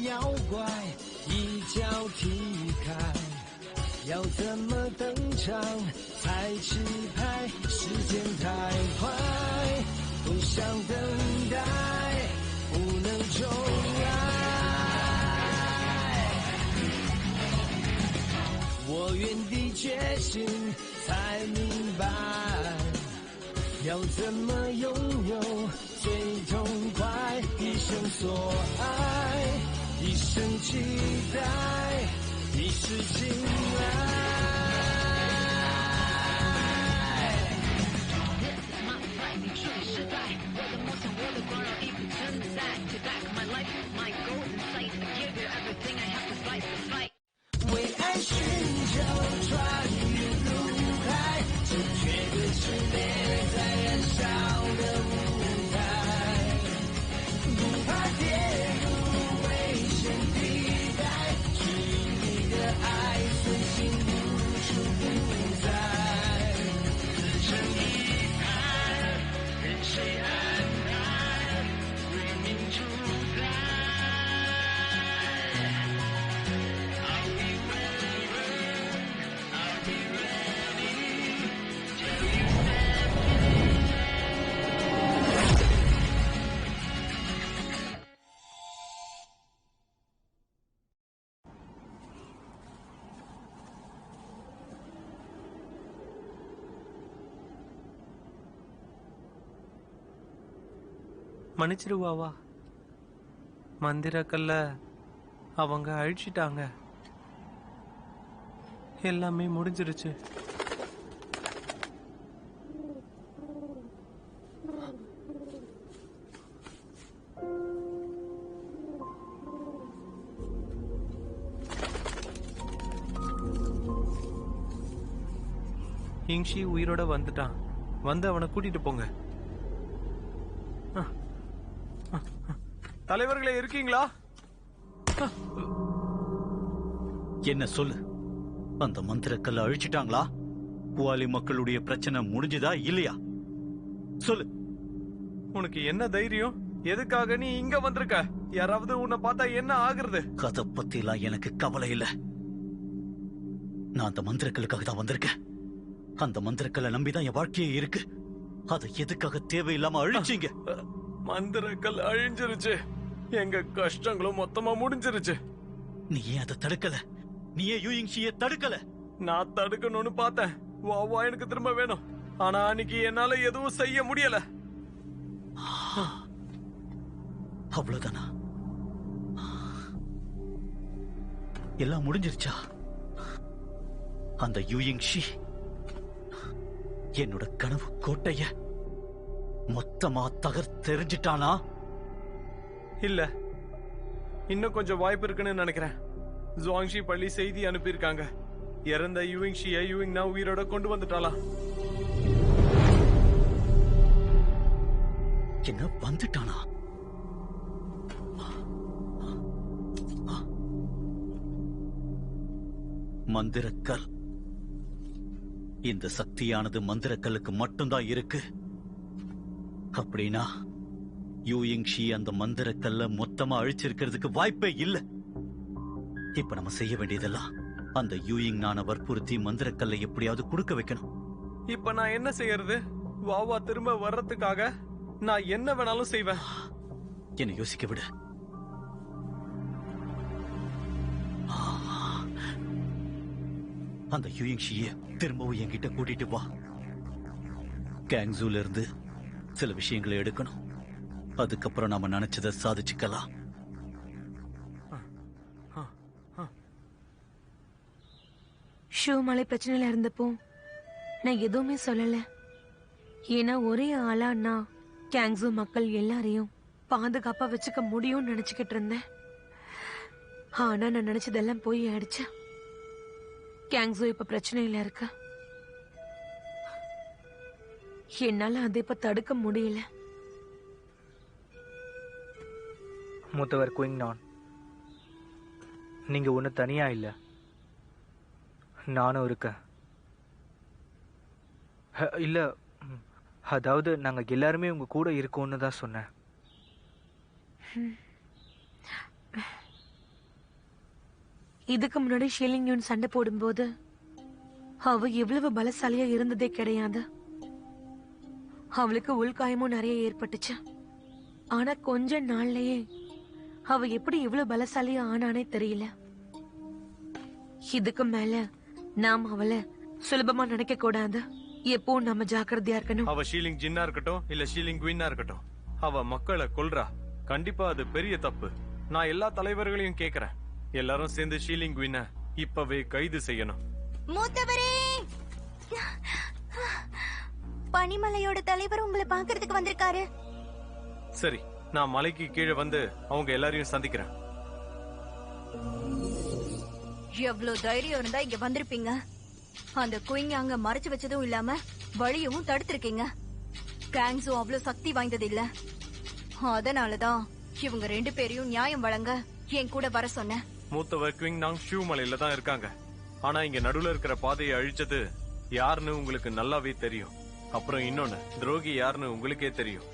妖怪一脚踢开，要怎么登场才吃牌？时间太快，不想等待，不能重来。我原地觉醒，才明白，要怎么拥有最痛快？一生所爱，一生期待，一世青睐。你处理失败，我的梦想，我的光荣已不存在。Take back my life, my goals in sight. I give you everything, I have to fight the fight. 为爱寻求穿越路海，正确的支点在燃烧的舞台，不怕跌入危险地带，指引你的爱，随心无处不在。自成一派，任谁安排，为民主宰。மன்னிச்சிருவாவா, மந்திரக்கல்ல அவங்க அழிச்சிட்டாங்க. எல்லாமே முடிஞ்சிருச்சு. இங்ஷி உயிரோட வந்துட்டான். வந்து அவனை கூட்டிட்டு போங்க. தலைவர்களே, இருக்கீங்களா? என்ன சொல்லு? அந்த மந்திரக்கல்ல அழிச்சிட்டாங்களா? குவாலி மக்களுடைய பிரச்சனை முடிஞ்சதா இல்லையா? சொல்லு. உனக்கு என்ன தைரியம்? எதுக்காக நீ இங்க வந்திருக்க? யாராவது உன்னை பார்த்தா என்ன ஆகுறது? அத பத்தி எல்லாம் எனக்கு கவலை இல்ல. நான் அந்த மந்திரக்கல்லுக்காக தான் வந்திருக்கேன். அந்த மந்திரக்கல்லை நம்பிதான் என் வாழ்க்கையே இருக்கு. அதை எதுக்காக தேவையில்லாம அழிச்சீங்க? மந்திரக்கல் அழிஞ்சிருச்சு. எங்க கஷ்டங்களும் மொத்தமா முடிஞ்சிருச்சு. நீ ஏன் அதை தடுக்கல? நீ ஏன் யூயிங்ஷியை தடுக்கல? நான் தடுக்கணும்னு பார்த்தேன். வா எனக்கு திரும்ப வேணும். ஆனா அன்னைக்கு என்னால எதுவும் செய்ய முடியல. அவ்வளவுதானா? எல்லாம் முடிஞ்சிருச்சா? அந்த யூயிங்ஷி என்னோட கனவு கோட்டைய மொத்தமா தகர்த்தெறிஞ்சிட்டானா? இல்ல, இன்னும் கொஞ்சம் வாய்ப்பு இருக்குன்னு நினைக்கிறேன். ஜுவாங்ஷி பள்ளி செய்தி அனுப்பியிருக்காங்க. இறந்த யூயிங்ஷியை யூயிங் நான் உயிரோட கொண்டு வந்துட்டாளா? என்ன வந்துட்டானா? மந்திரக்கல். இந்த சக்தியானது மந்திரக்கல்லுக்கு மட்டும்தான் இருக்கு. அப்படின்னா யூயிங்ஷி அந்த மந்திரக்கல்ல மொத்தமா அழிச்சிருக்கிறதுக்கு வாய்ப்பே இல்ல. இப்ப நம்ம செய்ய வேண்டியதெல்லாம் அந்த யூயிங் நான வற்புறுத்தி மந்திரக்கல்லை எப்படியாவது கொடுக்க வைக்கணும். இப்ப நான் என்ன செய்யறது? வாவா திரும்ப வர்றதுக்காக நான் என்ன வேணாலும் செய்வேன். என்ன யோசிக்க விடு. அந்த யூயிங்ஷியை திரும்பவும் என்கிட்ட கூட்டிட்டு வா. கேங்ஸூல இருந்து சில விஷயங்களை எடுக்கணும். அதுக்கப்புறம் நாம நினைச்சதை சாதிச்சுக்கலாம். ஷூ மலை பிரச்சனையில இருந்தப்போ நான் எதுவுமே சொல்லல. ஏன்னா ஒரே ஆளா நான் கேங்ஸூ மக்கள் எல்லாரையும் பாதுகாப்பா வச்சுக்க முடியும்னு நினைச்சுக்கிட்டு இருந்தேன். ஆனா நான் நினைச்சதெல்லாம் போய் ஆயிடுச்சு. கேங்ஸூ இப்ப பிரச்சனையில இருக்க. என்னால அதை இப்ப தடுக்க முடியல. மூத்தவர் குயிங்னான், நீங்க ஒண்ணு தனியா இல்ல, நானும் இருக்கேன். இல்ல, அதாவது நாங்க எல்லாருமே உங்க கூட இருக்கோம்னு தான் சொன்னேன். இதுக்கு முன்னாடி ஷீலிங் யூன் சண்டை போடும்போது அவ எவ்வளவு பலசாலியா இருந்ததே கிடையாது. அவளுக்கு உள்காயமும் நிறைய ஏற்பட்டுச்சு. ஆனா கொஞ்ச நாள்லயே அவ எப்படி இவ்வளவு பலசாலியா ஆனானே தெரியல. இதுக்கு மேல நாம் அவளை சுலபமா நினைக்க கூடாது. எப்போ நம்ம ஜாக்கிரதையா இருக்கணும். அவ ஷீலிங் ஜின்னா இருக்கட்டும் இல்ல ஷீலிங் குயினா இருக்கட்டும், அவ மக்களை கொல்றா. கண்டிப்பா அது பெரிய தப்பு. நான் எல்லா தலைவர்களையும் கேக்குறேன், எல்லாரும் சேர்ந்து ஷீலிங் குயினை இப்பவே கைது செய்யணும். மூத்தவரே, பனிமலையோட தலைவர் உங்களை பாக்குறதுக்கு வந்திருக்காரு. சரி, நான் மலைக்கு கீழே வந்து அவங்க எல்லாரையும் சந்திக்கிறேன். எவ்வளவு தைரியம் இருந்தா இங்க வந்திருப்பீங்க. அந்த குயிங்க அங்க மறைச்சு வச்சதும் இல்லாம வழியவும் தடுத்திருக்கீங்க. கேங்ஸும் அவ்வளவு சக்தி வாய்ந்தது இல்ல. அதனாலதான் இவங்க 2 பேரையும் நியாயம் வழங்க என் கூட வர சொன்னேன். மூத்தவர் குவிங் நாங் ஷூ மலையில தான் இருக்காங்க. ஆனா இங்க நடுவுல இருக்கிற பாதையை அழிச்சது யாருன்னு உங்களுக்கு நல்லாவே தெரியும். அப்புறம் இன்னொன்னு, துரோகி யாருன்னு உங்களுக்கே தெரியும்.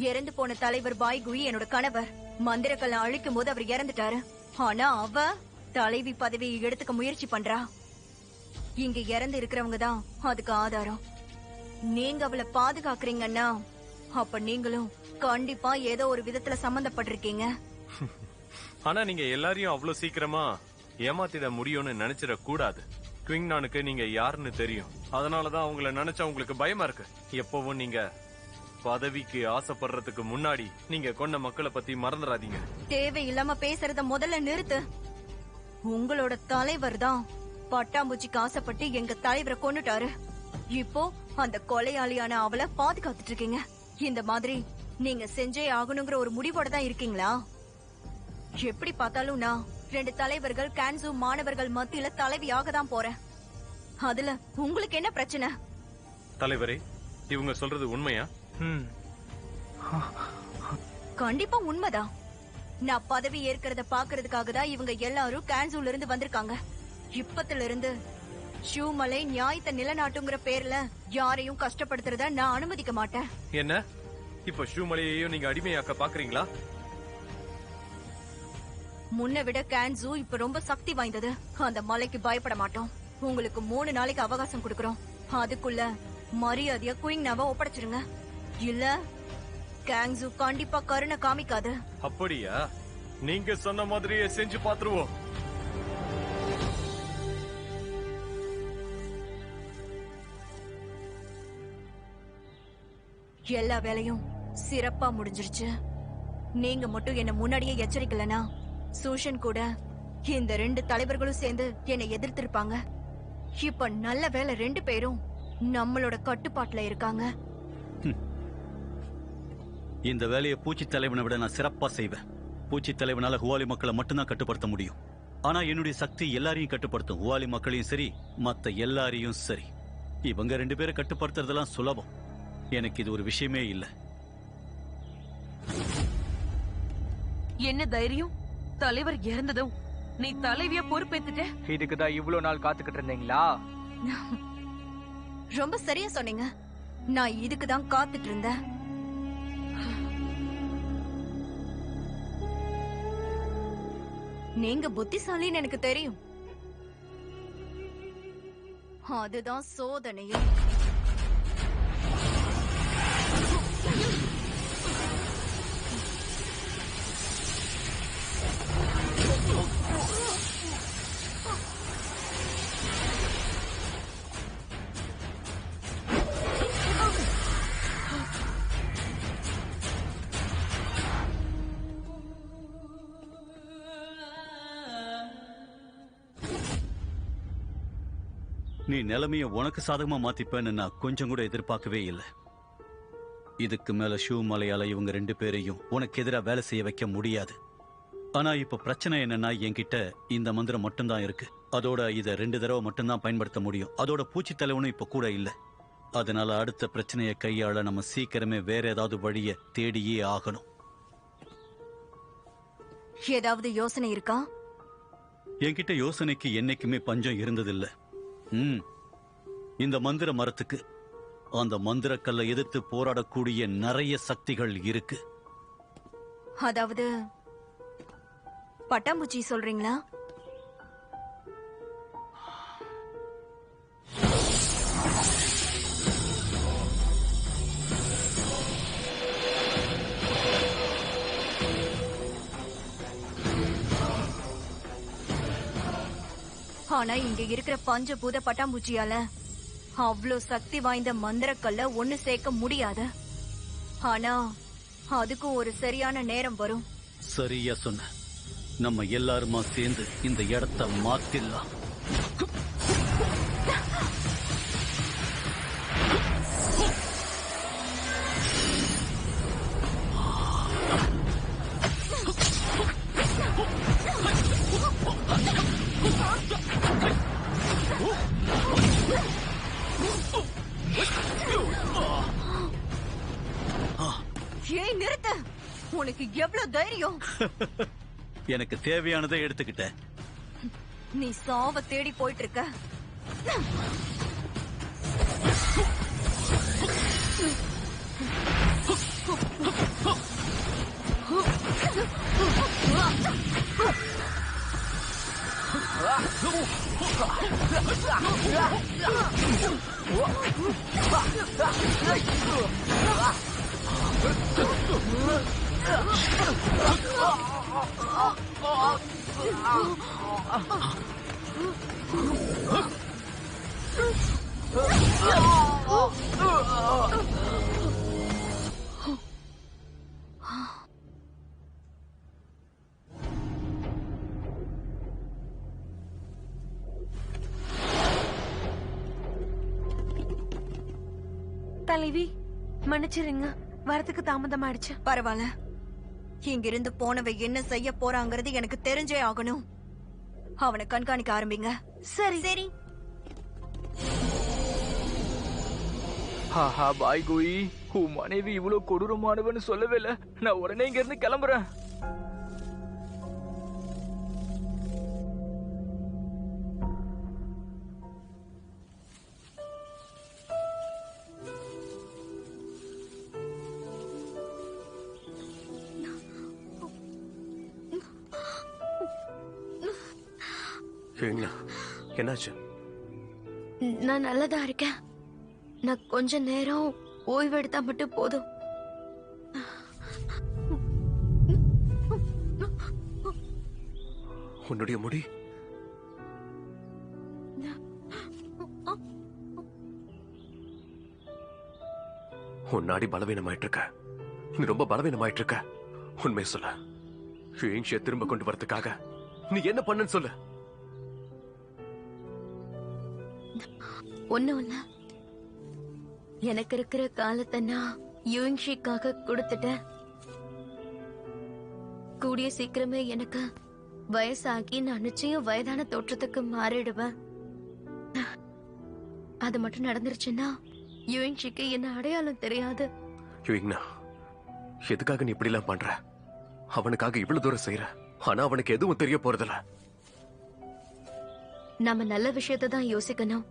இறந்து போன தலைவர் பாய் குயி என்னோட கணவர். மந்திரக்கல்ல அழிக்கும் போது அவர் இறந்துட்டாரு. ஆனா அவ தலைவி பதவியை எடுத்துக்க முயற்சி பண்றா. இங்க இறந்து இருக்கிறவங்க தான் அதுக்கு ஆதாரம். நீங்க அவளை பாதுகாக்கிறீங்கன்னா அப்ப நீங்களும் கண்டிப்பா ஏதோ ஒரு விதத்துல சம்பந்தப்பட்டிருக்கீங்க. ஆனா நீங்க எல்லாரையும் அவ்வளவு சீக்கிரமா ஏமாத்திட முடியும்னு நினைச்சிட கூடாது. குவிங் நானுக்கு நீங்க யாருன்னு தெரியும். அதனாலதான் அவங்கள நினைச்சா உங்களுக்கு பயமா இருக்கு. எப்பவும் நீங்க பதவிக்கு ஆசைப்படுறதுக்கு முன்னாடி நீங்க கொண்ட மக்களை பத்தி மறந்துடாதீங்க. தேவையில்லாம பேசுறத முதல்ல நிறுத்து. உங்களோட தலைவர் தான் பட்டாம்பூச்சிக்கு ஆசைப்பட்டு எங்க தலைவரை கொன்னுட்டாரு. இப்போ அந்த கொலையாளியான அவளை பாதுகாத்துட்டு இருக்கீங்க. இந்த மாதிரி நீங்க செஞ்சே ஆகணுங்கிற ஒரு முடிவோட தான் இருக்கீங்களா? எப்படி பார்த்தாலும் நான் 2 தலைவர்கள் கேன்சு மாணவர்கள் மத்தியில தலைவியாக தான் போறேன். அதுல உங்களுக்கு என்ன பிரச்சனை? தலைவரே, இவங்க சொல்றது உண்மையா? கண்டிப்பா உண்மைதான். நான் பதவி ஏற்கிறத பாக்குறதுக்காக தான் இவங்க எல்லாரும் கேன்சூல இருந்து வந்திருக்காங்க. இப்பத்துல இருந்து ஷூமலை நியாயத்தை நிலநாட்டுங்கிற பேர்ல யாரையும் கஷ்டப்படுத்துறத நான் அனுமதிக்க மாட்டேன். என்ன, இப்ப ஷூமலையையும் நீங்க அடிமையாக்க பாக்குறீங்களா? முன்ன விட கேன்சு இப்ப ரொம்ப சக்தி வாய்ந்தது. அந்த மலைக்கு பயப்பட மாட்டோம். உங்களுக்கு 3 நாளைக்கு அவகாசம் கொடுக்கறோம். அதுக்குள்ள மரியாதையா குயிங்னாவை ஒப்படைச்சிருங்க. இல்ல கேங்ஸு கண்டிப்பா கருணை காமிக்காது. அப்படியா? நீங்க சொன்ன மாதிரியே செஞ்சு பாத்துருவோம். எல்லா வேலையும் சிறப்பா முடிஞ்சிருச்சு. நீங்க மட்டும் என்ன முன்னாடியே எச்சரிக்கலனா சூஷன் கூட இந்த 2 தலைவர்களும் சேர்ந்து என்னை எதிர்த்திருப்பாங்க. இப்ப நல்ல வேலை 2 பேரும் நம்மளோட கட்டுப்பாட்டுல இருக்காங்க. இந்த வேலையை பூச்சி தலைவனை விட நான் சிறப்பா செய்வேன். பூச்சி தலைவனால ஹுவாலி மக்களை மட்டும்தான் கட்டுப்படுத்த முடியும். ஆனா என்னுடைய சக்தி எல்லாரையும் கட்டுப்படுத்தும். ஹுவாலி மக்களையும் சரி, மத்த எல்லாரையும் சரி. இவங்க 2 பேரை கட்டுப்படுத்துறதெல்லாம் சுலபம். எனக்கு இது ஒரு விஷயமே இல்ல. என்ன தைரியம்? தலைவர் இறந்ததும் நீ தலைவியா பொறுப்பேத்துட்ட. இதுக்குதான் இவ்வளவு நாள் காத்துக்கிட்டு இருந்தீங்களா? ரொம்ப சரியா சொன்னீங்க. நான் இதுக்கு தான் காத்துட்டு இருந்தேன். நீங்க புத்திசாலின்னு எனக்கு தெரியும். அதுதான் சோதனையே. நீ நிலைமைய உனக்கு சாதகமா மாத்திப்பேன்னு நான் கொஞ்சம் கூட எதிர்பார்க்கவே இல்லை. இதுக்கு மேல ஷூ மலையால இவங்க 2 பேரையும் உனக்கு எதிராக வேலை செய்ய வைக்க முடியாது. ஆனா இப்ப பிரச்சனை என்னன்னா, என்கிட்ட இந்த மந்திரம் மட்டும்தான் இருக்கு. அதோட இத 2 தடவை மட்டும்தான் பயன்படுத்த முடியும். அதோட பூச்சி தலைவனும் இப்ப கூட இல்ல. அதனால அடுத்த பிரச்சனையை கையாள நம்ம சீக்கிரமே வேற ஏதாவது வழிய தேடியே ஆகணும். ஏதாவது யோசனை இருக்கா? என்கிட்ட யோசனைக்கு என்னைக்குமே பஞ்சம் இருந்ததில்ல. இந்த மந்திர மரத்துக்கு அந்த மந்திரக்கல்லை எதிர்த்து போராடக்கூடிய நிறைய சக்திகள் இருக்கு. அதாவது பட்டாம்பூச்சி சொல்றீங்களா? ஆனா இங்க இருக்கிற பஞ்சபூத பட்டாம்பூச்சியால அவ்ளோ சக்தி வாய்ந்த மந்திரக்கல்ல ஒண்ணு சேர்க்க முடியாது. ஆனா அதுக்கும் ஒரு சரியான நேரம் வரும். சரியா சொன்ன. நம்ம எல்லாருமா சேர்ந்து இந்த இடத்த மாத்திடலாம். ஏய் நிறுத்து! உனக்கு எவ்வளவு தைரியம்? எனக்கு தேவையானதை எடுத்துக்கிட்ட. நீ சாவ தேடி போயிட்டு இருக்க. தலைவி, மன்னிச்சிருங்க, வரதுக்கு தாமதமாயிடுச்சு. பரவாயில்ல. இங்கிருந்து போனவ என்ன செய்ய போறாங்கிறது எனக்கு தெரிஞ்சே ஆகணும். அவனை கண்காணிக்க ஆரம்பிங்க. சரி சரி. ஹாஹா பாய் கோயி, உன் மனைவி இவ்வளவு கொடூரமானவன்னு சொல்லவே இல்ல. நான் உடனே இங்க இருந்து கிளம்புறேன். என்னாச்சு? நான் நல்லதா இருக்கேன். நான் கொஞ்ச நேரம் ஓய்வு எடுத்தா மட்டும் போதும். உன்னுடைய முடி உன் நாடி பலவீனமாயிட்டு இருக்க. நீ ரொம்ப பலவீனமாயிட்டு இருக்க. உண்மையை சொல்ல. ஷுயிங்ஷியை திரும்ப கொண்டு வரதுக்காக நீ என்ன பண்ணன்னு சொல்லு. ஒண்ணும் இல்ல. எனக்கு இருக்கிற காலத்தை நான் யூயிங்ஷிக்காக கொடுத்துட்டேன். கூடிய சீக்கிரமே எனக்கு வயசாகி நான் நிச்சயம் வயதான தோற்றத்துக்கு மாறிடுவேன். அது மட்டும் நடந்துருச்சுன்னா யூயிங்ஷிக்கு என்ன அடையாளம் தெரியாது. யுயிங்னா, எதுக்காக நீ இப்படி எல்லாம் பண்ற? அவனுக்காக இவ்வளவு தூரம் செய்யற, ஆனா அவனுக்கு எதுவும் தெரிய போறதில்ல. நாம நல்ல விஷயத்தை தான் யோசிக்கணும்.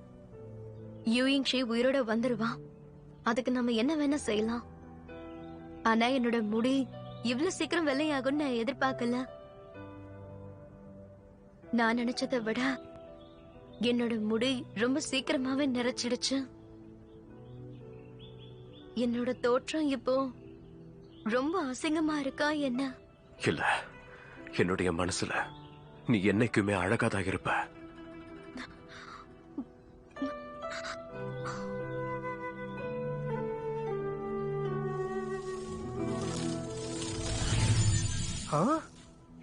யூயிங்ஷி உயிரோட வந்துருவான். அதுக்கு நம்ம என்ன வேணா செய்யலாம். ஆனா என்னோட முடி இவ்வளவு சீக்கிரம் வெள்ளையாகும் நான் எதிர்பார்க்கல. நான் நினைச்சதை விட என்னோட முடி ரொம்ப சீக்கிரமாவே நிறைச்சிடுச்சு. என்னோட தோற்றம் இப்போ ரொம்ப அசிங்கமா இருக்கா என்ன? இல்ல, என்னுடைய மனசுல நீ என்னைக்குமே அழகாதான் இருப்ப.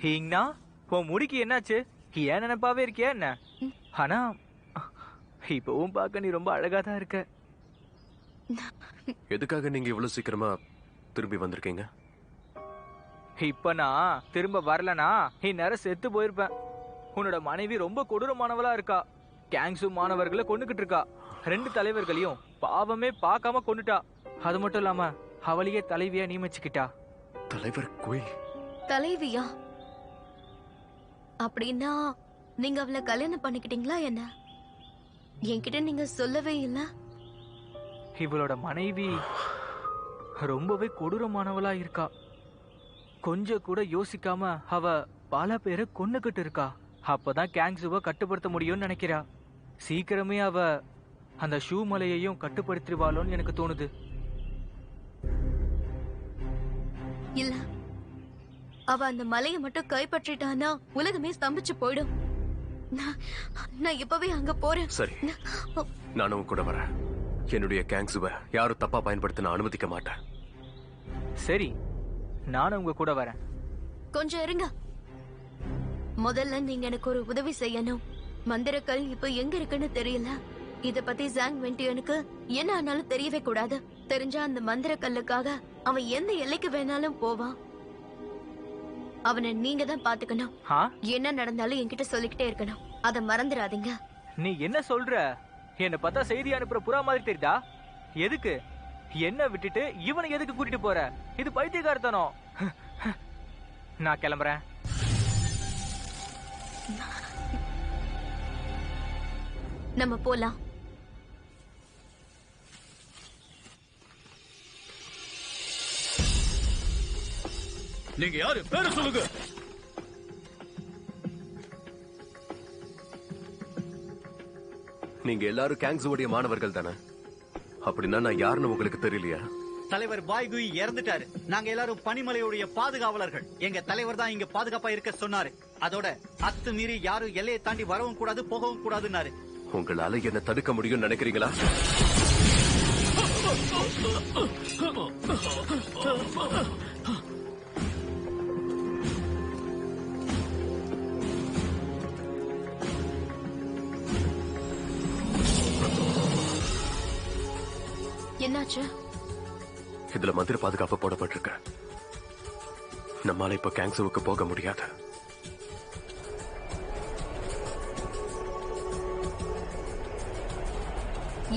ஹீங்னா, உன் முடிக்கு என்னாச்சு? ஏன் நினைப்பாவே இருக்கியா என்ன? ஆனா இப்பவும் பார்க்க நீ ரொம்ப அழகா தான் இருக்க. எதுக்காக நீங்க இவ்வளவு சீக்கிரமா திரும்பி வந்திருக்கீங்க? இப்ப நான் திரும்ப வரலனா இந்நேரம் செத்து போயிருப்பேன். உன்னோட மனைவி ரொம்ப கொடூரமானவளா இருக்கா. கேங்ஸு மாணவர்களை கொண்டுகிட்டு இருக்கா. 2 தலைவர்களையும் பாவமே பார்க்காம கொண்டுட்டா. அது மட்டும் இல்லாம அவளையே தலைவியா நியமிச்சுக்கிட்டா. தலைவர் குய் தலைவியா? அப்படின்னா நீங்க அவளை கல்யாணம் பண்ணிக்கிட்டீங்களா என்ன? என்கிட்ட நீங்க சொல்லவே இல்ல. இவளோட மனைவி ரொம்பவே கொடூரமானவளா இருக்கா. கொஞ்சம் கூட யோசிக்காம அவ பல பேரை கொன்னுகிட்டு இருக்கா. அப்பதான் கேங்ஸுவ கட்டுப்படுத்த முடியும்னு நினைக்கிறா. சீக்கிரமே அவ அந்த ஷூ மலையையும் கட்டுப்படுத்திடுவாளோன்னு எனக்கு தோணுது. இல்ல, அவ அந்த மலையை மட்டும் கைப்பற்றிட்டானா உலகமே ஸ்தம்பிச்சு போயிடும். நான் இப்பவே அங்க போறேன். சரி, நானும் கூட வரேன். என்னுடைய கேங்ஸுவை யாரும் தப்பா பயன்படுத்த நான் அனுமதிக்க மாட்டேன். சரி, நானும் உங்க கூட வரேன். கொஞ்சம் இருங்க. முதல்ல நீங்க எனக்கு ஒரு உதவி செய்யணும். மந்திரக்கல் இப்ப எங்க இருக்குன்னு தெரியல. இத பத்தி ஜாங் வென்டியனுக்கு என்ன ஆனாலும் தெரியவே கூடாது. தெரிஞ்சா அந்த மந்திரக்கல்லுக்காக அவன் எந்த எல்லைக்கு வேணாலும் போவான். அவனை நீங்க தான் பாத்துக்கணும். என்ன நடந்தாலும் என்கிட்ட சொல்லிக்கிட்டே இருக்கணும். அத மறந்துடாதீங்க. நீ என்ன சொல்ற? என்ன பார்த்தா செய்தி அனுப்புற புறா மாதிரி தெரியுதா? எதுக்கு? என்ன விட்டுட்டு இவனை எதுக்கு கூட்டிட்டு போற? இது பைத்தியக்காரத்தனம். நான் கிளம்புறேன். நம்ம போலாம். நீங்க யாரு? பேரு சொல்லுங்க. நீங்க எல்லாரும் கேங்ஸுடைய மாணவர்கள் தானே? அப்படின்னா நான் யாருன்னு உங்களுக்கு தெரியலையா? தலைவர் பாய்குய் இறந்துட்டாரு. நாங்க எல்லாரும் பனிமலையுடைய பாதுகாவலர்கள். எங்க தலைவர் தான் இங்க பாதுகாப்பா இருக்க சொன்னாரு. அதோட அத்துமீறி யாரும் எல்லையை தாண்டி வரவும் கூடாது, போகவும் கூடாதுன்னாரு. உங்களால என்ன தடுக்க முடியும்னு நினைக்கிறீங்களா? என்னாச்சு? இதுல மந்திர பாதுகாப்பு போடப்பட்டிருக்கு. நம்மால இப்ப கேங்ஸுவுக்கு போக முடியாது.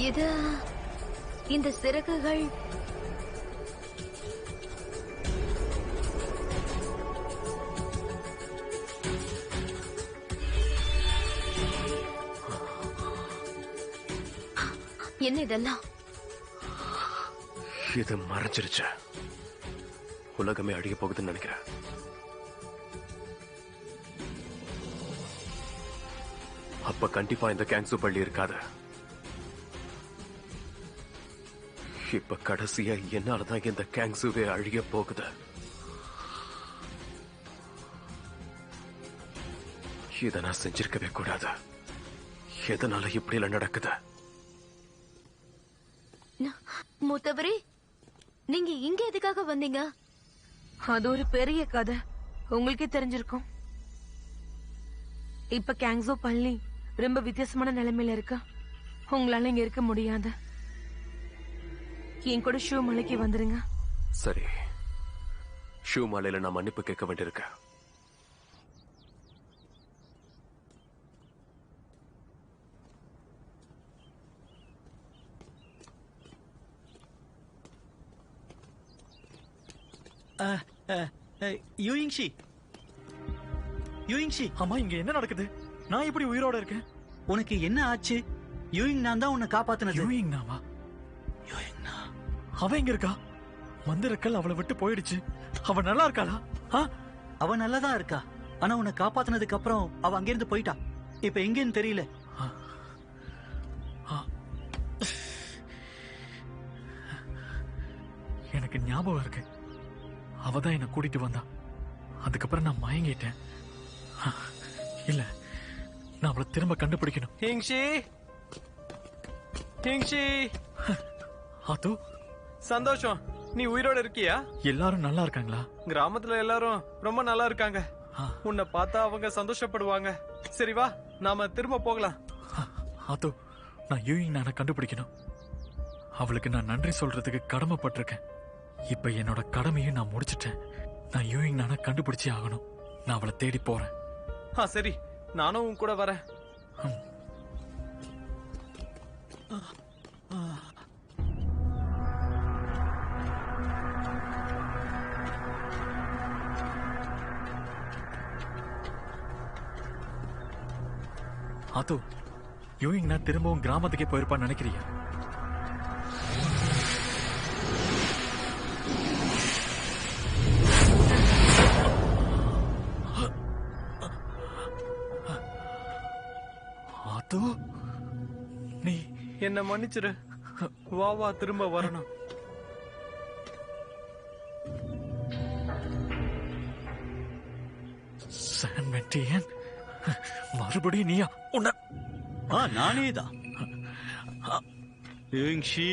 இது இந்த சிறகுகள் என்ன இதெல்லாம்? இது மறைஞ்சிருச்சு. உலகமே அழிய போகுதுன்னு நினைக்கிறேன். அப்ப கண்டிப்பா இந்த கேங்ஸு பள்ளி இருக்காது. இப்ப கடைசியா என்னாலதான் இந்த கேங்ஸுவே அழிய போகுது. இத நான் செஞ்சிருக்கவே கூடாது. எதனால இப்படி எல்லாம் நடக்குது? மூத்தவரே, நீங்க இங்க எதுக்காக வந்தீங்க? அது ஒரு பெரிய கதை, உங்களுக்கே தெரிஞ்சிருக்கும். இப்ப கேங்ஸோ பள்ளி ரொம்ப வித்தியாசமான நிலைமையில இருக்கு. உங்களால இங்க இருக்க முடியாது. என் கூட ஷூ மலைக்கு வந்துருங்க. சரி, ஷூ மலையில நான் மன்னிப்பு கேட்க வேண்டியிருக்க. யூயிங்ஷி, யூயிங்ஷி. அம்மா, இங்க என்ன நடக்குது? நான் எப்படி உயிரோட இருக்கேன்? உனக்கு என்ன ஆச்சு? யூயிங் நான் தான் உன்னை காப்பாத்தினது. யூயிங் நாவா? அவ எங்க இருக்கா? மந்திரக்கல் அவளை விட்டு போயிடுச்சு. அவ நல்லா இருக்காளா? அவ நல்லாதான் இருக்கா. ஆனா உன்னை காப்பாத்தினதுக்கு அப்புறம் அவ அங்கிருந்து போயிட்டா. இப்ப எங்கன்னு தெரியல. எனக்கு ஞாபகம் இருக்கு. அவதான் என்ன கூட்டிட்டு வந்தா. அதுக்கப்புறம் நான் மயங்கிட்டேன். இல்ல, நான் அவளை திரும்ப கண்டுபிடிக்கணும். ஹிங்ஷி, ஹிங்ஷி. அது சந்தோஷம். நீ உயிரோட இருக்கியா? எல்லாரும் நல்லா இருக்காங்களா? கிராமத்துல எல்லாரும் ரொம்ப நல்லா இருக்காங்க. உன்னை பார்த்தா அவங்க சந்தோஷப்படுவாங்க. சரி வா, நாம திரும்ப போகலாம். அது நான் யூயிங் நானை கண்டுபிடிக்கணும். அவளுக்கு நான் நன்றி சொல்றதுக்கு கடமைப்பட்டிருக்கேன். இப்ப என்னோட கடமையும் நான் முடிச்சிட்டேன். நான் யூயிங் நானை கண்டுபிடிச்சே ஆகணும். நான் அவளை தேடி போறேன். சரி, நானும் உன் கூட வரேன். அது யூயிங் நான் திரும்பவும் கிராமத்துக்கே போயிருப்பான்னு நினைக்கிறியா? அது நீ என்ன மன்னிச்சிரு. வா வா, திரும்ப வரணும். சான் வென்டியன், மறுபடியும் நீயா உன்ன நானே தான். யூயிங்ஷி,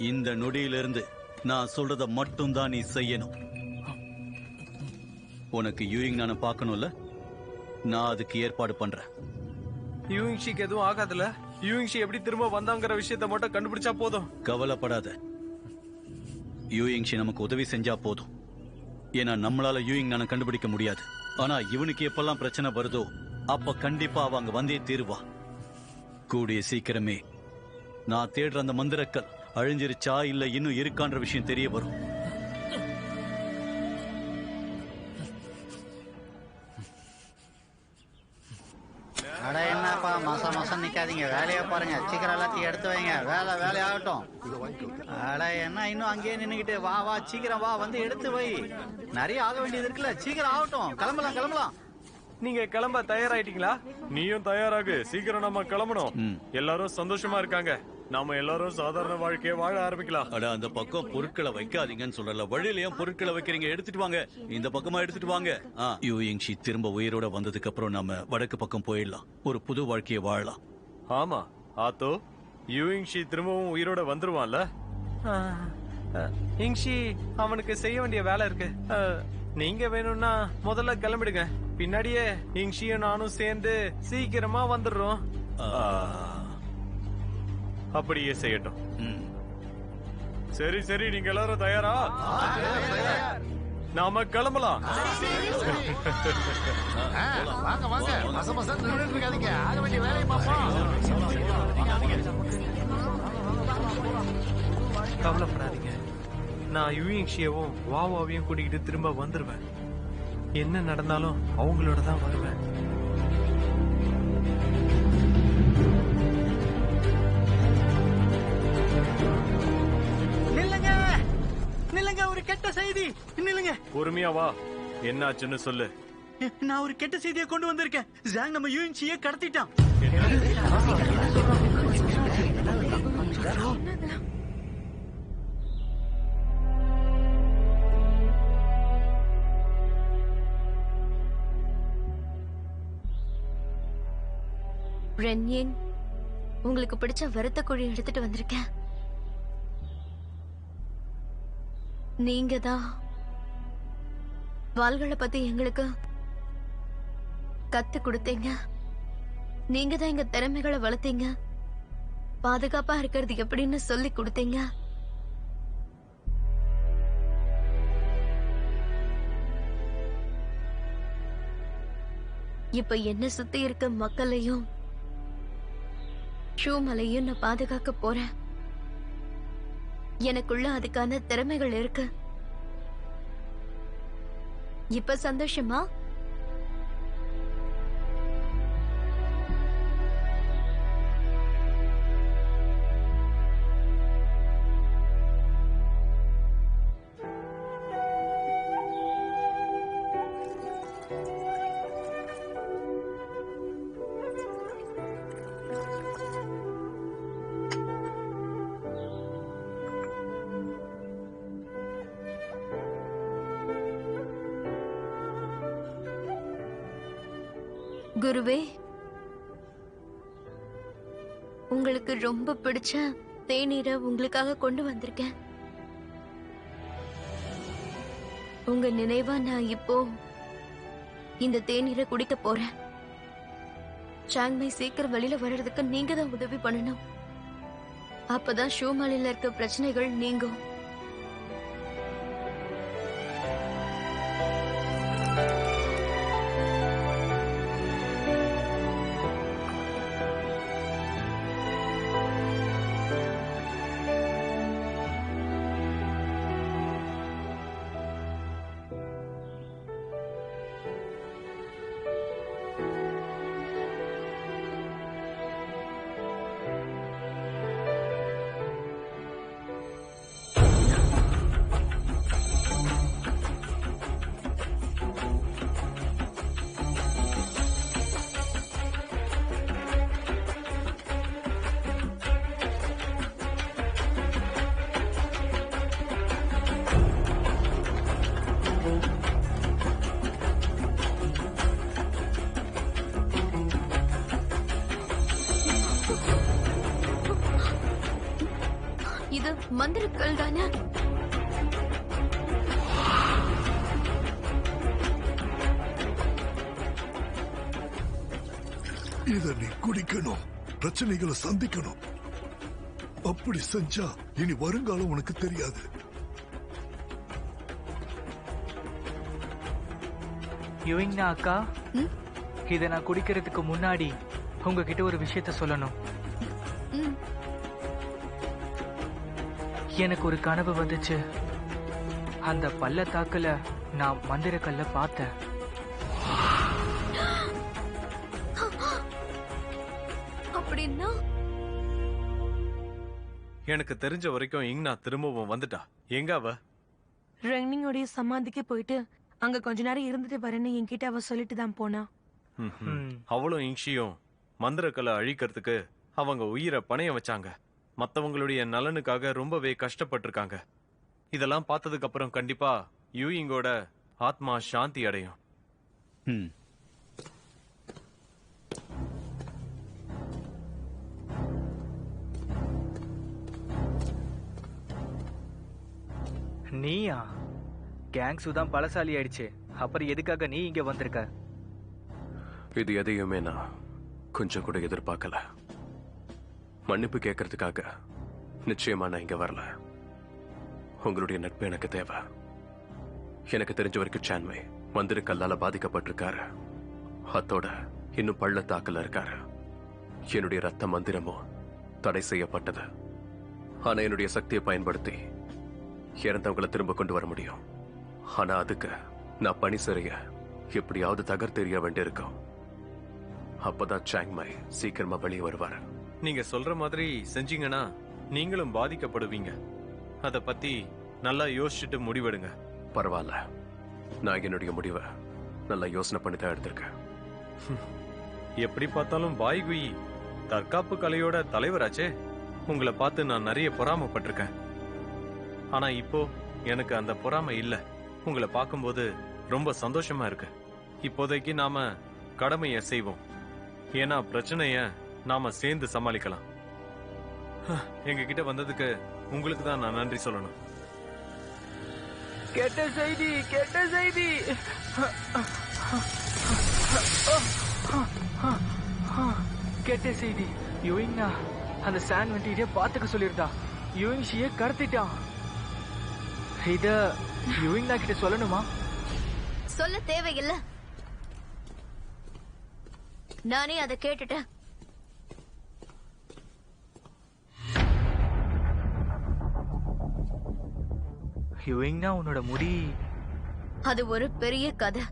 இந்த நொடியிலிருந்து நான் சொல்றத மட்டும் தான் நீ செய்யணும். உனக்கு யூயிங் நான பார்க்கணும்ல, நான் அதுக்கு ஏற்பாடு பண்றேன். யூயிங்ஷிக்கு எதுவும் ஆகாதுல? யூயிங்ஷி எப்படி திரும்ப வந்தாங்கிற விஷயத்த மட்டும் கண்டுபிடிச்சா போதும். கவலைப்படாத, யூயிங்ஷி நமக்கு உதவி செஞ்சா போதும். ஏன்னா நம்மளால யூயிங் நான கண்டுபிடிக்க முடியாது. ஆனா இவனுக்கு எப்பெல்லாம் பிரச்சனை வருதோ அப்ப கண்டிப்பா அவங்க வந்தே தீருவா. கூடிய சீக்கிரமே நான் தேடுற அந்த மந்திரக்கல் அழிஞ்சிருச்சா இல்ல இன்னும் இருக்கான்ற விஷயம் தெரிய வரும். அட என்னப்பா மாசம் நிக்காதீங்க, வேலையை பாருங்க, சீக்கிரம் எல்லாத்தையும் எடுத்து வைங்க. வேலை ஆகட்டும். அட என்ன இன்னும் அங்கேயே நின்னுகிட்டு, வா சீக்கிரம் வா, வந்து எடுத்து வை. நிறைய ஆக வேண்டியது இருக்குல்ல, சீக்கிரம் ஆகட்டும். கிளம்பலாம். நீங்க கிளம்ப தயாராயிட்டீங்களா? நீயும் தயாராகு, சீக்கிரம் நம்ம கிளம்பணும். எல்லாரும் சந்தோஷமா இருக்காங்க, நாம எல்லாரும் சாதாரண வாழ்க்கையை வாழ ஆரம்பிக்கலாம். அட அந்த பக்கம் பொருட்களை வைக்காதீங்கன்னு சொல்லல, வழியில ஏன் பொருட்களை வைக்கிறீங்க? எடுத்துட்டு வாங்க, இந்த பக்கமா எடுத்துட்டு வாங்க. யூயிங்ஷி திரும்ப உயிரோட வந்ததுக்கு அப்புறம் நாம வடக்கு பக்கம் போயிடலாம், ஒரு புது வாழ்க்கையை வாழலாம். ஆமா ஆத்தோ, யூயிங்ஷி திரும்பவும் உயிரோட வந்துருவான்ல? இங்ஷி அவனுக்கு செய்ய வேண்டிய வேலை இருக்கு. நீங்க வேணும்னா முதல்ல கிளம்பிடுங்க, பின்னாடியே இங்ஷியும் நானும் சேர்ந்து சீக்கிரமா வந்துடுறோம். அப்படியே செய்யட்டும். சரி, நீங்க எல்லாரும் தயாரா? நாம கிளம்பலாம். கவலைப்படாதீங்க, நான் யூயிங்ஷியவும் வாவாவையும் கூட்டிக்கிட்டு திரும்ப வந்துருவேன். என்ன நடந்தாலும் அவங்களோட தான் வருவேன். நில்லுங்க, ஒரு கெட்ட செய்தி. நில்லுங்க, பொறுமையா வா, என்னாச்சுன்னு சொல்லு. நான் ஒரு கெட்ட செய்தியை கொண்டு வந்திருக்கேன். ஜாங் நம்ம யூயிங்ஷியை கடத்திட்டான். ரென்யன், உங்களுக்கு பிடிச்ச வறுத்த கோழி எடுத்துட்டு வந்திருக்கேன். நீங்க தான் வாள்களை பத்தி எங்களுக்கு கத்து கொடுத்தீங்க. நீங்க தான் எங்க திறமைகளை வளர்த்தீங்க, பாதுகாப்பா இருக்கிறது எப்படின்னு சொல்லி கொடுத்தீங்க. இப்ப என்ன சுத்தி இருக்க மக்களையும் ஷூ மலையும் நான் பாதுகாக்க போறேன். எனக்குள்ள அதுக்கான திறமைகள் இருக்கு. இப்ப சந்தோஷமா? குருவே, உங்களுக்கு ரொம்ப பிடிச்ச தேநீரை உங்களுக்காக கொண்டு வந்திருக்கேன். உங்க நினைவா நான் இப்போ இந்த தேநீரை குடிக்க போறேன். சாங்மை சீக்கிரம் வெளியில வர்றதுக்கு நீங்க தான் உதவி பண்ணணும். அப்பதான் ஷூமாலில இருக்க பிரச்சனைகள் நீங்கும். மந்திரக்கல் தானே? இத நீ குடிக்கணும், பிரச்சனைகளை சந்திக்கணும். அப்படி செஞ்சா இனி வருங்காலம் உனக்கு தெரியாது. யுவிங்னா அக்கா, இத நான் குடிக்கிறதுக்கு முன்னாடி உங்ககிட்ட ஒரு விஷயத்த சொல்லணும். எனக்கு ஒரு கனவு வந்துச்சு. அந்த பள்ளத்தாக்குல நான் மந்திரக்கல்ல பார்த்தேன். அப்படின்னா எனக்கு தெரிஞ்ச வரைக்கும் இங்னா திரும்பவும் வந்துட்டா. எங்க அவ? ரெங்னிங்கோடைய சமாதிக்கு போயிட்டு அங்க கொஞ்ச நேரம் இருந்துட்டு வரேன்னு என்கிட்ட அவ சொல்லிட்டு தான் போனா. அவளும் இங்ஷியும் மந்திரக்கலை அழிக்கிறதுக்கு அவங்க உயிரை பணைய வச்சாங்க. மத்தவங்களுடைய நலனுக்காக ரொம்பவே கஷ்டப்பட்டிருக்காங்க. இதெல்லாம் பார்த்ததுக்கு அப்புறம் கண்டிப்பா யூயிங்கோட ஆத்மா சாந்தி அடையும். நீயா? கேங்ஸு தான் பலசாலி ஆயிடுச்சு, அப்புறம் எதுக்காக நீ இங்க வந்திருக்க? இது எதையுமே நான் கொஞ்சம் கூட எதிர்பார்க்கல. மன்னிப்பு கேட்கறதுக்காக நிச்சயமா நான் இங்க வரல. உங்களுடைய நட்பு எனக்கு தேவை. எனக்கு தெரிஞ்ச வரைக்கும் சான்மை மந்திர கல்லால பாதிக்கப்பட்டிருக்காரு. அத்தோட இன்னும் பள்ளத்தாக்கல இருக்காரு. என்னுடைய ரத்த மந்திரமும் தடை செய்யப்பட்டது. ஆனா என்னுடைய சக்தியை பயன்படுத்தி இறந்தவங்களை திரும்ப கொண்டு வர முடியும். ஆனா அதுக்கு நான் பணி செய்ய எப்படியாவது தகர்த்தெறிய வேண்டியிருக்கும். அப்பதான் சாங்மை சீக்கிரமா வெளியே வருவாரு. நீங்க சொல்ற மாதிரி செஞ்சீங்கன்னா நீங்களும் பாதிக்கப்படுவீங்க. அத பத்தி நல்லா யோசிச்சுட்டு முடிவெடுங்க. பரவாயில்ல, நான் என்னுடைய முடிவை நல்லா யோசனை பண்ணி தான் எடுத்திருக்கேன். எப்படி பார்த்தாலும் பாய்குயி தற்காப்பு கலையோட தலைவராச்சே. உங்களை பார்த்து நான் நிறைய பொறாமப்பட்டிருக்கேன். ஆனா இப்போ எனக்கு அந்த பொறாமை இல்ல. உங்களை பார்க்கும்போது ரொம்ப சந்தோஷமா இருக்கு. இப்போதைக்கு நாம கடமையை செய்வோம். ஏன்னா பிரச்சனைய நாம சேர்ந்து சமாளிக்கலாம். எங்க கிட்ட வந்ததுக்கு உங்களுக்கு தான் நான் நன்றி சொல்லணும். கெட்ட செய்தி, கெட்ட செய்தி. கெட்ட செய்தி. யுவிங்னா அந்த சாண்ட் வெண்டிய பாத்துக்க சொல்லிருந்தா. யுவிங்ஷிய கடத்திட்டான். இத யுவிங்னா கிட்ட சொல்லணுமா? சொல்ல தேவையில்லை, நானே அதை கேட்டுட்டேன். யுவிங்னா உன்னோட முடி அது ஒரு பெரிய கதை.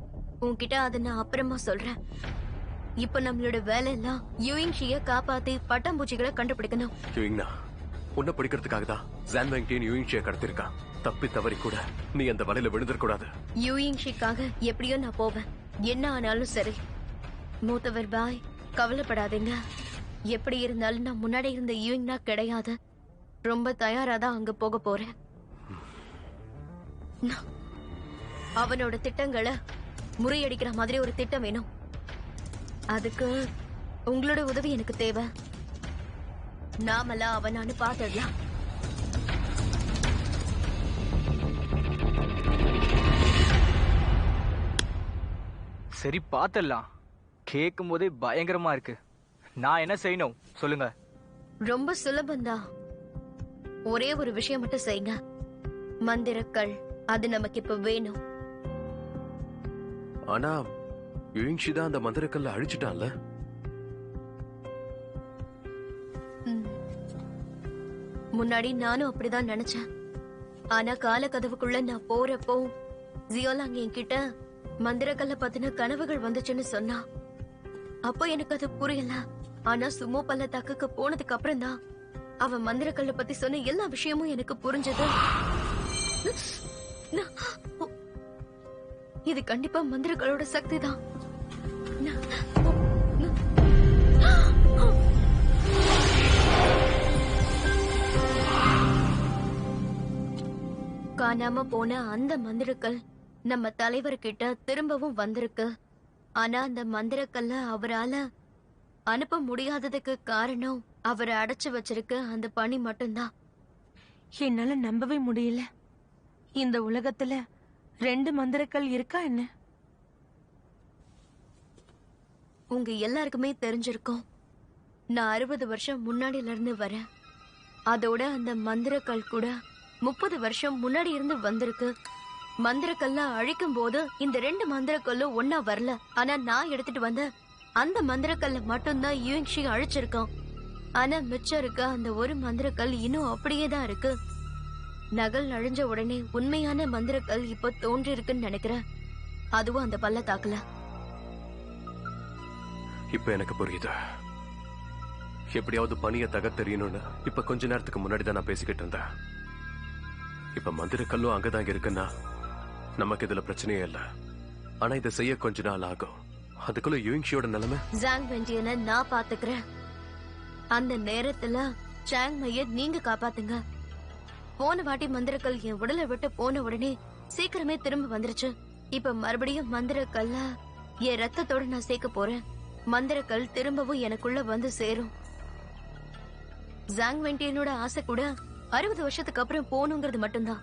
உன்கிட்ட அதை நான் அப்புறமா சொல்றேன். இப்ப நம்மளோட வேலை எல்லாம் யுவிங்ஷிய காப்பாத்தி பட்டாம்பூச்சிகளை கண்டுபிடிக்கணும். யுவிங்னா உன்னை பிடிக்கிறதுக்காக தான் ஜான்வெங்டின் யுவிங்ஷியை கடத்திருக்கான். தப்பி தவறி கூட நீ அந்த வலையில விழுந்துடக்கூடாது. யுவிங்ஷிக்காக எப்படியோ நான் போவேன். என்ன ஆனாலும் சரி. மூத்தவர் பாய், கவலைப்படாதீங்க. எப்படி இருந்தாலும் நான் முன்னாடி இருந்த யுவிங்னா கிடையாது. ரொம்ப தயாராதான் அங்க போக போறேன். அவனோட திட்டங்களை முறியடிக்கிற மாதிரி ஒரு திட்டம் வேணும். அதுக்கு உங்களோட உதவி எனக்கு தேவை. நாமெல்லாம் அவனான்னு பாத்துடலாம். சரி, பாத்துடலாம். கேட்கும் போதே பயங்கரமா இருக்கு. நான் என்ன செய்யணும் சொல்லுங்க? ரொம்ப சுலபந்தான். ஒரே ஒரு விஷயம் மட்டும் செய்யுங்க. மந்திரக்கல் அது நமக்கு இப்ப வேணும். ஆனா யுவிங்ஷி தான் அந்த மந்திரக்கல்ல அழிச்சிட்டான்ல. முன்னாடி நானும் அப்படிதான் நினைச்சேன். ஆனா கால கதவுக்குள்ள நான் போறப்போ ஜியோலாங் என்கிட்ட மந்திரக்கல்ல பத்தின கனவுகள் வந்துச்சுன்னு சொன்னா. அப்போ எனக்கு அது புரியல. ஆனா சுமோ பள்ளத்தாக்குக்கு போனதுக்கு அப்புறம் தான் அவன் மந்திரக்கல்ல பத்தி சொன்ன எல்லா விஷயமும் எனக்கு புரிஞ்சது. இது கண்டிப்பா மந்திரங்களோட சக்தி தான். காணாம போன அந்த மந்திரக்கல் நம்ம தலைவர்கிட்ட திரும்பவும் வந்திருக்கு. ஆனா அந்த மந்திரக்கல்ல அவரால அனுப்ப முடியாததுக்கு காரணம் அவரை அடைச்சு வச்சிருக்க அந்த பணி மட்டும்தான். என்னால நம்பவே முடியல. இந்த உலகத்துல 2 மந்திரக்கல் இருக்கா என்ன? உங்க எல்லாருக்குமே தெரிஞ்சிருக்கும், நான் 60 வருஷம் முன்னாடில இருந்து வரேன். அதோட அந்த மந்திரக்கல் கூட 30 வருஷம் முன்னாடி இருந்து வந்திருக்கு. மந்திரக்கல்ல அழிக்கும் போது இந்த 2 மந்திரக்கல்லும் ஒன்னா வரல. ஆனா நான் எடுத்துட்டு வந்த அந்த மந்திரக்கல்ல மட்டும்தான் யூயிங்ஷி அழிச்சிருக்கான். ஆனா மிச்சம் இருக்க அந்த ஒரு மந்திரக்கல் இன்னும் அப்படியே தான் இருக்கு. நகல் அழிஞ்ச உடனே உண்மையான மந்திரக்கல் இப்ப தோன்றி இருக்குன்னு நினைக்கிறேன். அதுவும் அந்த பள்ளத்தாக்குல. இப்ப எனக்கு புரியுது. எப்படியாவது பணியை தகர்த்தெறியணும்னு இப்ப கொஞ்ச நேரத்துக்கு முன்னாடி தான் நான் பேசிக்கிட்டு இருந்தேன். இப்ப மந்திரக்கல்லும் அங்கதான் இருக்குன்னா நமக்கு இதுல பிரச்சனையே இல்ல. ஆனா இதை செய்ய கொஞ்ச நாள் ஆகும். அதுக்குள்ள யூயிங்ஷியோட நிலைமை. ஜாங் வெண்டியனை நான் பாத்துக்கிறேன். அந்த நேரத்துல சாங் மைய நீங்க காப்பாத்துங்க. போன வாட்டி மந்திரக்கல் என் உடலை விட்டு போன உடனே சீக்கிரமே திரும்ப வந்துருச்சு. இப்ப மறுபடியும் மந்திரக்கல்ல என் ரத்தத்தோட நான் சேர்க்க போறேன். மந்திரக்கல் திரும்பவும் எனக்குள்ள வந்து சேரும். ஜாங் வெண்டியனோட ஆசை கூட 60 வருஷத்துக்கு அப்புறம் போகணுங்கிறது மட்டும்தான்.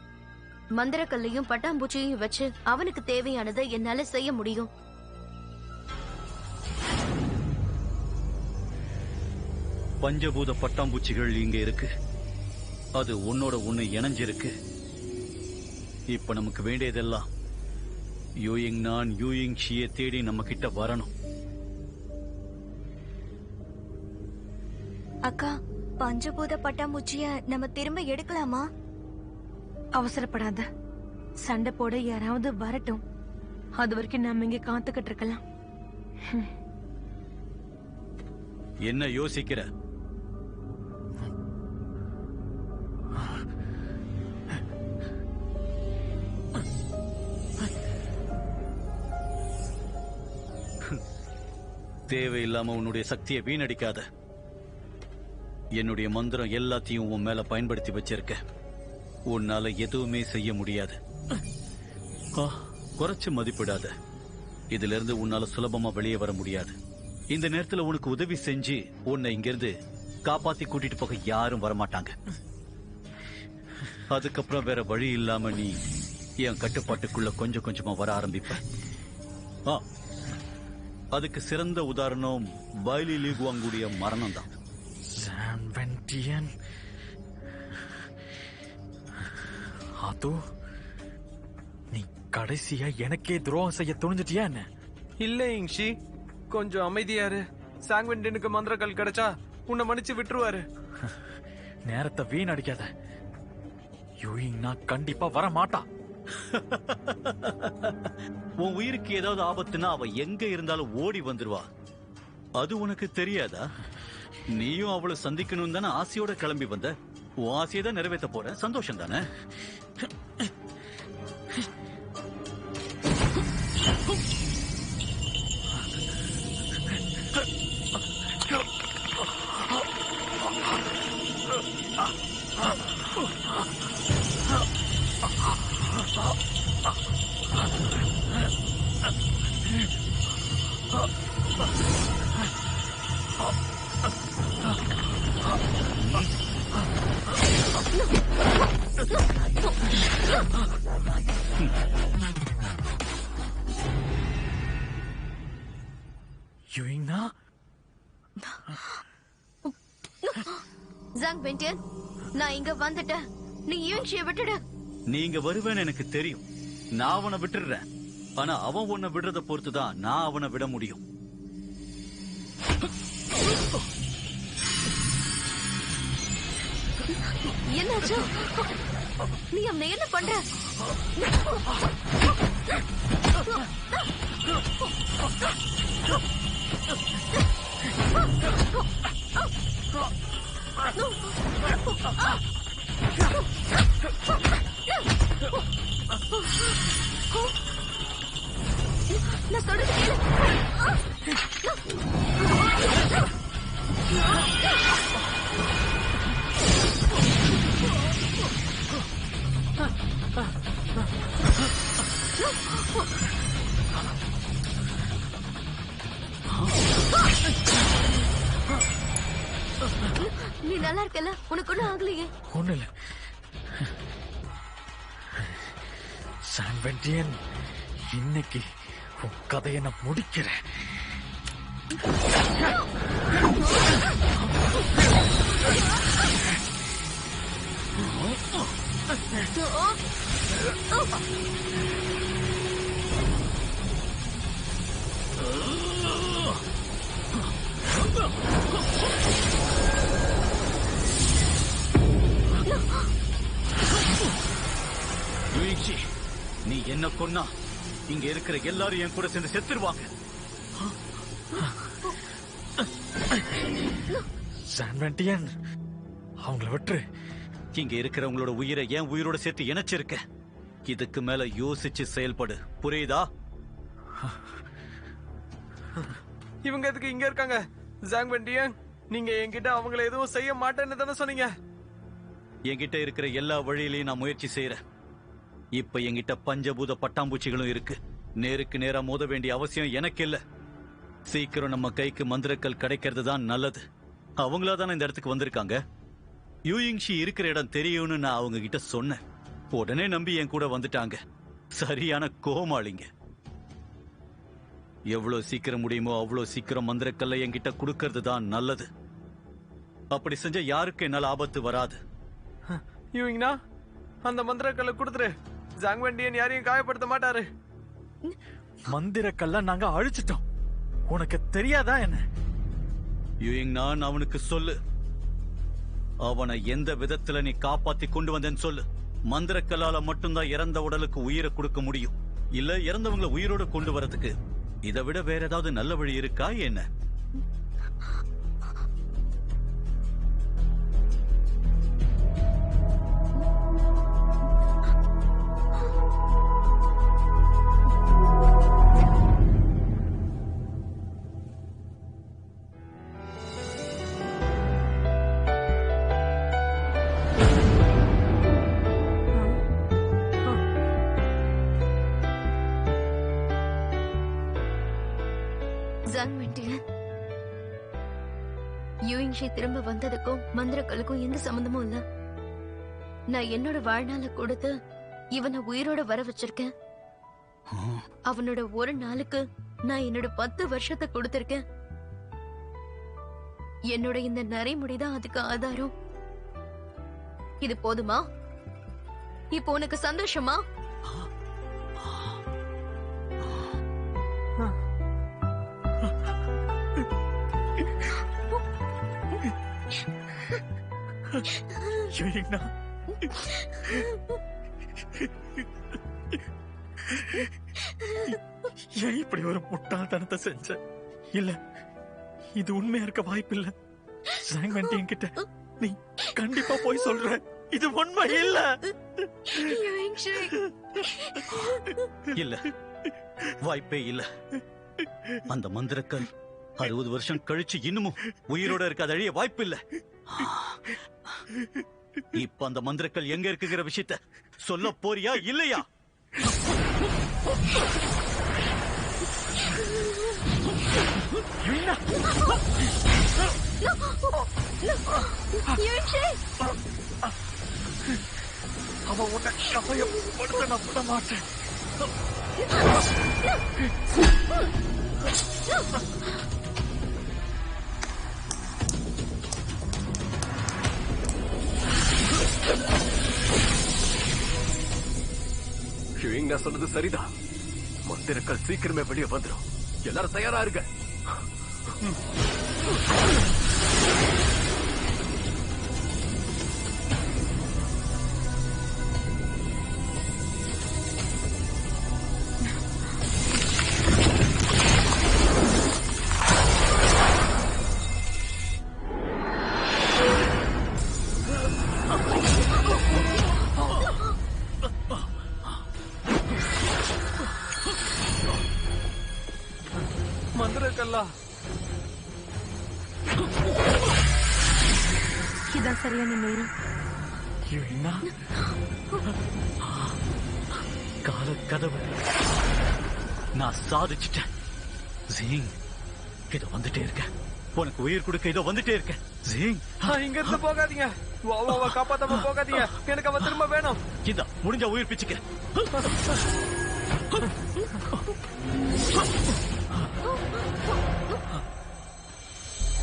மந்திரக்கல்லையும் பட்டாம்பூச்சியையும் வச்சு அவனுக்கு தேவையானதை என்னால செய்ய முடியும். பஞ்சபூத பட்டாம்பூச்சிகள் இங்க இருக்கு. அது உன்னோட ஒண்ணு இணைஞ்சிருக்கு. இப்ப நமக்கு வேண்டியதெல்லாம் யூயிங் நான் யூயிங் ஷியை தேடி நம்ம கிட்ட வரணும். அக்கா, பஞ்சபூத பட்டாம்பூச்சிய நம்ம திரும்ப எடுக்கலாமா? அவசரப்படாத. சண்டை போட யாராவது வரட்டும். அது வரைக்கும் நாம இங்க காத்துக்கிட்டு இருக்கலாம். என்ன யோசிக்கிற? தேவையில்லாம உன்னுடைய சக்தியை வீணடிக்காத. என்னுடைய மந்திரம் எல்லாத்தையும் உன் மேல பயன்படுத்தி வச்சிருக்க. உன்னால எதுவுமே செய்ய முடியாது. குறைச்சு மதிப்பிடாத. இதுல இருந்து உன்னால சுலபமா வெளியே வர முடியாது. இந்த நேரத்துல உனக்கு உதவி செஞ்சு உன்னை இங்கிருந்து காப்பாத்தி கூட்டிட்டு போக யாரும் வரமாட்டாங்க. அதுக்கப்புறம் வேற வழி இல்லாம நீ என் கட்டுப்பாட்டுக்குள்ள கொஞ்சம் கொஞ்சமா வர ஆரம்பிப்ப. அதுக்கு சிறந்த உதாரணம் வைலி லீகுவாங்குடைய மரணம் தான். அதோ நீ கடைசியா எனக்கே துரோகம் செய்ய துணிஞ்சிட்டியா என்ன? இல்ல இங்ஷி, கொஞ்சம் அமைதியாரு. சாங்வெண்டினுக்கு மந்திரக்கல் கிடைச்சா உன்னை மன்னிச்சு விட்டுருவாரு. நேரத்தை வீணடிக்காத. யூயிங் நான் கண்டிப்பா வர மாட்டா. உன் உயிருக்கு ஏதாவது ஆபத்துனா அவ எங்க இருந்தாலும் ஓடி வந்துருவா. அது உனக்கு தெரியாதா? நீயும் அவளை சந்திக்கணும் தானே ஆசையோட கிளம்பி வந்த. உன் ஆசையை தான் நிறைவேற்ற போற. சந்தோஷம் தானே? யூயிங்னா ஜாங் வெண்டியன், நான் இங்க வந்துட்டேன். நீ யூயிங்ஷியை விட்டுடு. நீங்க வருவேன்னு எனக்கு தெரியும். நான் அவனை விட்டுடுறேன். ஆனா அவன் உன்னை விடுறத பொறுத்துதான் நான் அவனை விட முடியும். என்னாச்சு? நீ அவனை என்ன பண்ற? நான் சொல்றது கேளு. நீ நல்லா இருக்கல? உனக்கு ஒண்ணும் ஆகலையே? ஒண்ணு இல்ல. சான்வென்டியன், இன்னைக்கு உன் கதையை நான் முடிக்கிறேன். யுயிச்சி, நீ என்ன கொன்னா இங்க இருக்கிற எல்லாரும் என் கூட சேர்ந்து செத்துருவாங்க. சான்வென்டியன், அவங்கள விட்டுரு. இங்க இருக்கிறவங்களோட உயிரை என் உயிரோட சேர்த்து இணைச்சிருக்க. இதுக்கு மேல யோசிச்சு செயல்படு, புரியுதா? இவங்க எதுக்கு இங்க இருக்காங்க? சாங்வென்டியன், நீங்க என்கிட்ட அவங்கள எதுவும் செய்ய மாட்டேன்னு தானே சொன்னீங்க. என்கிட்ட இருக்கிற எல்லா வழியிலையும் நான் முயற்சி செய்யறேன். இப்ப என்கிட்ட பஞ்சபூத பட்டாம்பூச்சிகளும் இருக்கு. நேருக்கு நேரா மோத வேண்டிய அவசியம் எனக்கு இல்ல. சீக்கிரம் நம்ம கைக்கு மந்திரக்கல் கிடைக்கிறது தான் நல்லது. அவங்களா தானே இந்த இடத்துக்கு வந்திருக்காங்க. யூயிங்ஷி இருக்கிற இடம் தெரியும்னு நான் அவங்க கிட்ட சொன்னேன். உடனே நம்பி என் கூட வந்துட்டாங்க. சரியான கோமாளிங்க. எவ்வளவு சீக்கிரம் முடியுமோ அவ்வளவு சீக்கிரம் மந்திரக்கல்லை என்கிட்ட கொடுக்கறது தான் நல்லது. அப்படி செஞ்ச யாருக்கு என்னால ஆபத்து வராது. யூயிங்னா, அந்த மந்திரக்கல்லை கொடுத்துரு. சாங்வென்டியன் யாரையும் காயப்படுத்த மாட்டாரு. மந்திரக்கல்ல நாங்க அழிச்சிட்டோம். உனக்கு தெரியாதா என்ன? யூயிங்னா, அவனுக்கு சொல்லு. அவனை எந்த விதத்துல நீ காப்பாத்தி கொண்டு வந்தேன்னு சொல்லு. மந்திரக்கல்லால மட்டும்தான் இறந்த உடலுக்கு உயிரை கொடுக்க முடியும். இல்ல இறந்தவங்களை உயிரோட கொண்டு வரதுக்கு இதை விட வேற ஏதாவது நல்ல வழி இருக்கா என்ன? யூயிங்ஷி திரும்ப வந்ததுக்கும் மந்திரக்கலுக்கும் எந்த சம்பந்தமும் இல்ல. நான் என்னோட வாழ்நாள கொடுத்து இவனை உயிரோட வர வச்சிருக்கேன். அவனோட ஒரு நாளுக்கு நான் என்னோட 10 வருஷத்தை கொடுத்திருக்கேன். என்னோட இந்த நரைமுடிதான் அதுக்கு ஆதாரம். இது போதுமா? இப்போ உனக்கு சந்தோஷமா? யூயிங்னா, ஏன் இப்படி ஒரு முட்டாள்தனத்தை செஞ்ச? இல்ல, இது உண்மையா இருக்க வாய்ப்பில்லை. சாங்வென்டியன் கிட்ட நீ கண்டிப்பா போய் சொல்ற. இது உண்மை இல்ல. இல்ல, வாய்ப்பே இல்ல. அந்த மந்திரக்கல் 60 வருஷம் கழிச்சு இன்னமும் உயிரோட இருக்க அழிய வாய்ப்பு இல்ல. இப்ப அந்த மந்திரக்கல் எங்க இருக்குங்கிற விஷயத்த சொல்ல போறியா இல்லையா? அவ உன்னை கவலைப்படுத்த நான் விட மாட்டேன். யூயிங்னா சொன்னது சரிதான். மந்திரக்கல் சீக்கிரமே வெளியே வந்துடும். எல்லாரும் தயாரா இருங்க. மந்திரக்கல்லா, இதான் சரியான நேரம். யூயிங்னா, கால கதவு நான் சாதிச்சிட்டேன். ஜீங், இதோ வந்துட்டே இருக்க. உனக்கு உயிர் கொடுக்க இதோ வந்துட்டே இருக்க. ஜீங், இங்க இருந்து போகாதீங்க. வா வா வா, காப்பாத்தாம போகாதீங்க, எனக்கு அவ திரும்ப வேணும். இந்த முடிஞ்ச உயிர் பிச்சுக்க.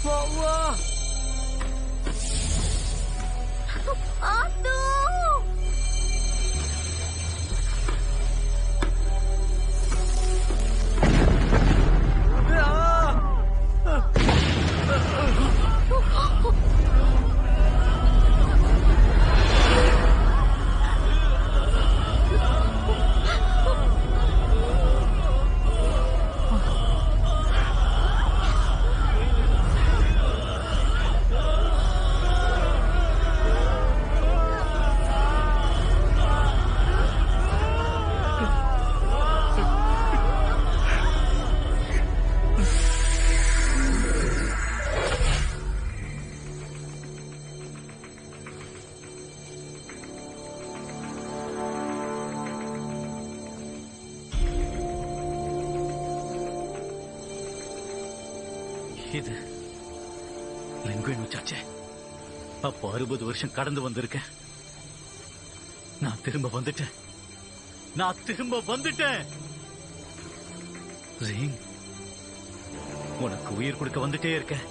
வா வா. ஆத்து இது லிங்குவின் உச்சாச்சே. அப்போ 60 வருஷம் கடந்து வந்திருக்கேன். நான் திரும்ப வந்துட்டேன். ஜீங், உனக்கு உயிர் கொடுக்க வந்துட்டே இருக்கேன்.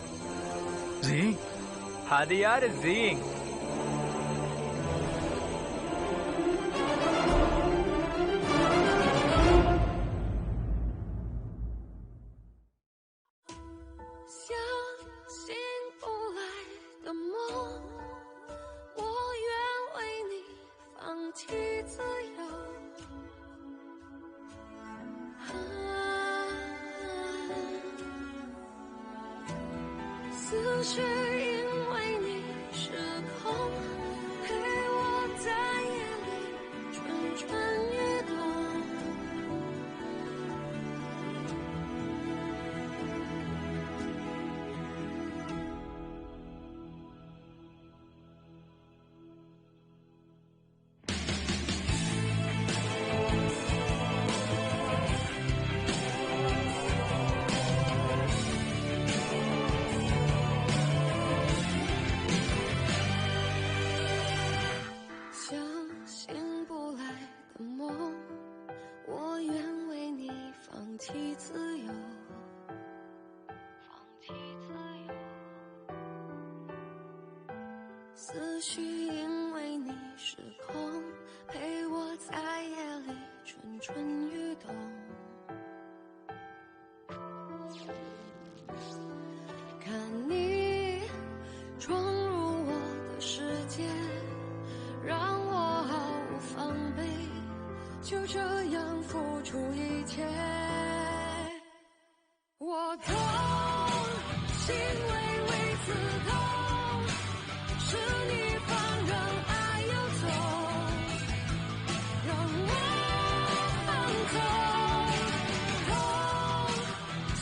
ஜீங், அது யாரு ஜீங்?思绪因为你失控，陪我在夜里蠢蠢欲动。思绪因为你失控，陪我在夜里蠢蠢欲动。看你闯入我的世界，让我毫无防备，就这样付出一切。我痛，心微微刺痛。是你放任爱游走，让我放纵，痛，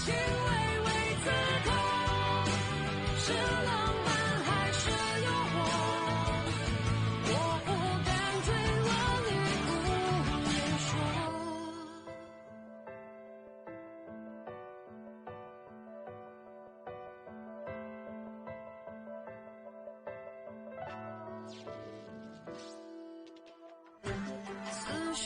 心微微刺痛，是浪漫还是诱惑？我不敢追问你不愿说。思绪